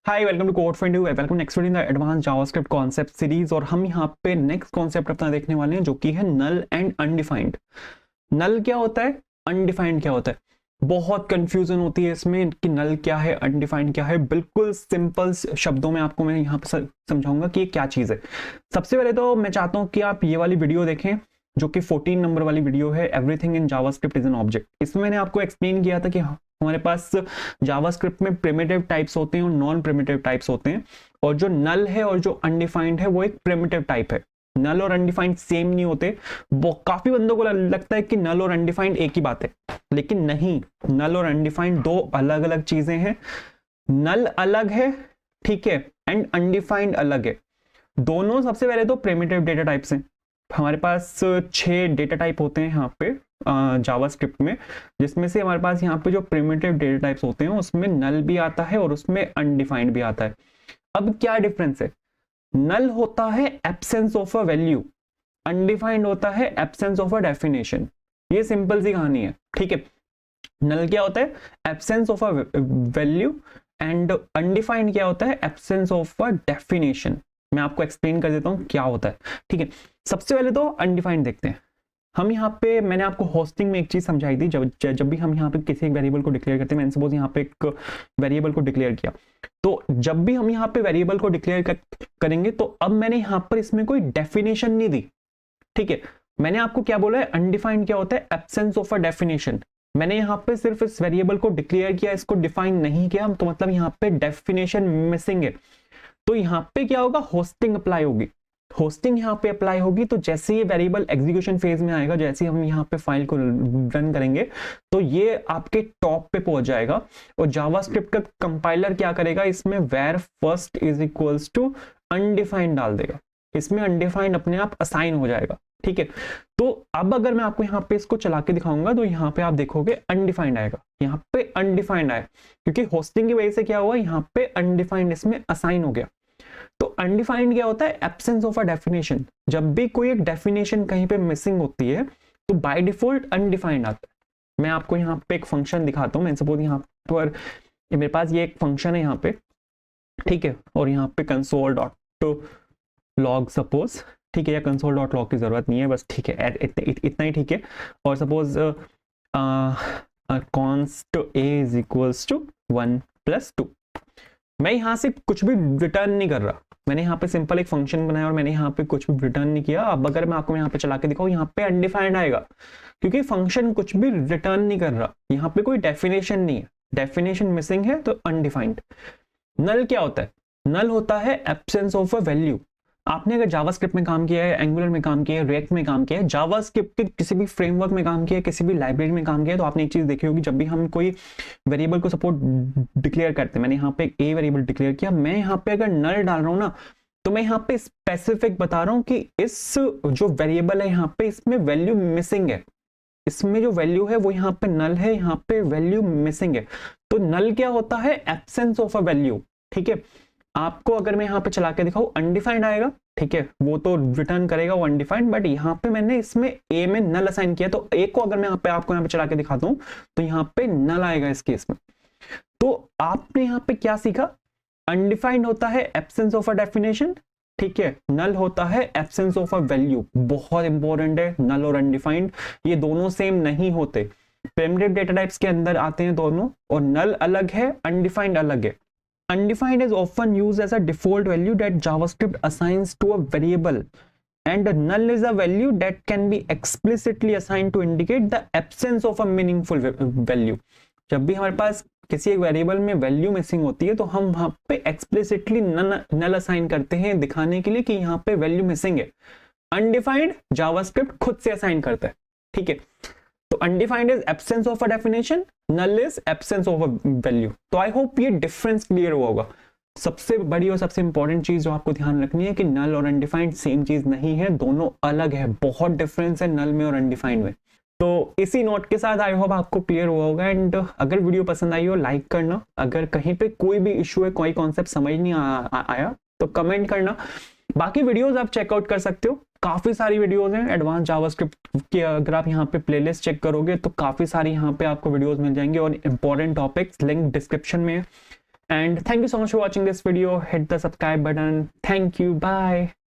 Hi, welcome to code for India. Welcome next video in the advance JavaScript concept series. और हम यहाँ पे next concept अपना देखने वाले हैं जो कि है नल एंड अनडिफाइंड। नल क्या होता है, अनडिफाइंड क्या होता है? बहुत कंफ्यूजन होती है इसमें कि नल क्या है, अनडिफाइंड क्या है। बिल्कुल सिंपल शब्दों में आपको मैं यहाँ पे समझाऊंगा कि ये क्या चीज है। सबसे पहले तो मैं चाहता हूँ कि आप ये वाली वीडियो देखें जो कि 14 नंबर वाली वीडियो है, everything in JavaScript is an object. इसमें मैंने आपको एक्सप्लेन किया था कि हमारे पास जावास्क्रिप्ट में प्रिमिटिव टाइप्स होते हैं और नॉन प्रिमिटिव टाइप्स होते हैं, और जो नल है और जो अनडिफाइंड है वो एक प्रिमिटिव टाइप है। नल और अनडिफाइंड सेम नहीं होते। वो काफी बंदों को लगता है कि नल और अनडिफाइंड एक ही बात है, लेकिन नहीं। नल और अनडिफाइंड दो अलग अलग चीजें हैं। नल अलग है, ठीक है, एंड अनडिफाइंड अलग है। दोनों सबसे पहले तो प्रिमिटिव डेटा टाइप्स हैं। हमारे पास 6 डेटा टाइप होते हैं यहाँ पे जावास्क्रिप्ट में, जिसमें से हमारे पास यहाँ पे जो प्रिमिटिव डेटा टाइप्स होते हैं उसमें नल भी आता है और उसमें अनडिफाइंड भी आता है। अब क्या डिफरेंस है? नल होता है absence of a value, undefined होता है एब्सेंस ऑफ अ डेफिनेशन। ये सिंपल सी कहानी है, ठीक है। नल क्या होता है? Absence of a value, and undefined क्या होता है? Absence of a definition. मैं आपको एक्सप्लेन कर देता हूं क्या होता है, ठीक है। सबसे पहले तो अनडिफाइंड देखते हैं। हम यहाँ पे, मैंने आपको होस्टिंग में एक चीज समझाई थी। जब भी हम यहाँ पे किसी एक वेरिएबल को डिक्लेयर करते हैं, मैंने सपोज यहाँ पे एक वेरिएबल को डिक्लेयर किया, तो जब भी हम यहाँ पे वेरिएबल को डिक्लेयर करेंगे तो अब मैंने यहाँ पर इसमें कोई डेफिनेशन नहीं दी, ठीक है। मैंने आपको क्या बोला है? अनडिफाइंड क्या होता है? Absence of a definition. मैंने यहाँ पे सिर्फ इस वेरिएबल को डिक्लेयर किया, इसको डिफाइन नहीं किया, तो मतलब यहाँ पे डेफिनेशन मिसिंग है। तो यहाँ पे क्या होगा? होस्टिंग अप्लाई होगी। होस्टिंग यहाँ पे अप्लाई होगी तो जैसे ये वेरिएबल एग्जीक्यूशन फेज में आएगा, जैसे हम यहाँ पे फाइल को रन करेंगे तो ये आपके टॉप पे पहुंच जाएगा। और जावास्क्रिप्ट का कंपाइलर क्या करेगा? इसमें where first is equals to undefined डाल देगा। इसमें अनडिफाइंड अपने आप असाइन हो जाएगा, ठीक है। तो अब अगर मैं आपको यहाँ पे इसको चला के दिखाऊंगा तो यहाँ पे आप देखोगे अनडिफाइंड आएगा, यहाँ पे अनडिफाइंड आया, क्योंकि होस्टिंग की वजह से क्या हुआ? यहाँ पे अनडिफाइंड इसमें असाइन हो गया। तो अनडिफाइंड क्या होता है? Absence of a definition. जब भी कोई एक डेफिनेशन कहीं पे मिसिंग होती है तो बाय डिफॉल्ट अनडिफाइंड आता है। मैं आपको यहाँ पे एक फंक्शन दिखाता हूँ। मैं सपोज यहाँ पर मेरे पास ये एक फंक्शन है यहाँ पे, ठीक है, और यहाँ पे कंसोल डॉट लॉग सपोज, ठीक है, या कंसोल डॉट लॉग की जरूरत नहीं है, बस ठीक है, इतना ही ठीक है। और suppose const a is equals to 1 + 2। मैं यहाँ से कुछ भी रिटर्न नहीं कर रहा, मैंने यहाँ पे सिंपल एक फंक्शन बनाया और मैंने यहाँ पे कुछ भी रिटर्न नहीं किया। अब अगर मैं आपको यहाँ पे चला के दिखाऊं, यहाँ पे अनडिफाइंड आएगा, क्योंकि फंक्शन कुछ भी रिटर्न नहीं कर रहा, यहाँ पे कोई डेफिनेशन नहीं है, डेफिनेशन मिसिंग है, तो अनडिफाइंड। नल क्या होता है? नल होता है एब्सेंस ऑफ अ वैल्यू। आपने अगर जावास्क्रिप्ट में काम किया है, एंगुलर में काम किया है, रिएक्ट में काम किया है, जावास्क्रिप्ट के किसी भी फ्रेमवर्क में काम किया है, किसी भी लाइब्रेरी में काम किया है, तो आपने एक चीज देखी होगी, जब भी हम कोई वेरिएबल को सपोर्ट डिक्लेयर करते हैं, मैंने यहाँ पे ए वेरिएबल डिक्लेयर किया, मैं यहाँ पे अगर नल डाल रहा हूँ ना, तो मैं यहाँ पे स्पेसिफिक बता रहा हूँ कि इस जो वेरिएबल है यहाँ पे, इसमें वैल्यू मिसिंग है, इसमें जो वैल्यू है वो यहाँ पे नल है, यहाँ पे वैल्यू मिसिंग है। तो नल क्या होता है? एब्सेंस ऑफ अ वैल्यू, ठीक है। आपको अगर मैं यहाँ पे चला के दिखाऊं, अनडिफाइंड आएगा, ठीक है, वो तो रिटर्न करेगा वो अनडिफाइंड, बट यहाँ पे मैंने इसमें ए में नल असाइन किया, तो ए को अगर मैं यहाँ पे आपको यहाँ पे चला के दिखाता हूँ तो यहाँ पे नल आएगा इस केस में। तो आपने यहाँ पे क्या सीखा? अनडिफाइंड होता है एब्सेंस ऑफ अ डेफिनेशन, ठीक है। नल होता है एब्सेंस ऑफ अ वैल्यू। बहुत इंपॉर्टेंट है, नल और अनडिफाइंड ये दोनों सेम नहीं होते। प्रिमिटिव डेटा टाइप्स के अंदर आते हैं दोनों, और नल अलग है, अनडिफाइंड अलग है। Undefined is often used as a default value that JavaScript assigns to a variable, and null is a value that can be explicitly assigned to indicate the absence of a meaningful value. जब भी हमारे पास किसी एक variable में value missing होती है तो हम वहां पे एक्सप्लिसिटली नल असाइन करते हैं, दिखाने के लिए कि यहाँ पे वैल्यू मिसिंग है। अनडिफाइंड जावास्क्रिप्ट खुद से असाइन करता है, ठीक है। तो undefined is absence of a definition, null is absence of a value. तो आई होप ये डिफरेंस क्लियर हुआ होगा। सबसे बड़ी और सबसे इंपॉर्टेंट चीज जो आपको ध्यान रखनी है कि नल और अनडिफाइंड सेम चीज नहीं है, दोनों अलग है। बहुत डिफरेंस है नल में और अनडिफाइंड में। तो इसी नोट के साथ आई होप आपको क्लियर हुआ होगा। एंड अगर वीडियो पसंद आई हो लाइक करना, अगर कहीं पे कोई भी इश्यू है, कोई कॉन्सेप्ट समझ नहीं आया तो कमेंट करना। बाकी वीडियोस आप चेकआउट कर सकते हो, काफी सारी वीडियोस हैं एडवांस जावास्क्रिप्ट की। अगर आप यहाँ पे प्लेलिस्ट चेक करोगे तो काफी सारी यहाँ पे आपको वीडियोस मिल जाएंगे, और इंपॉर्टेंट टॉपिक्स लिंक डिस्क्रिप्शन में है। And thank you so much for watching this video. Hit the subscribe button. Thank you. Bye.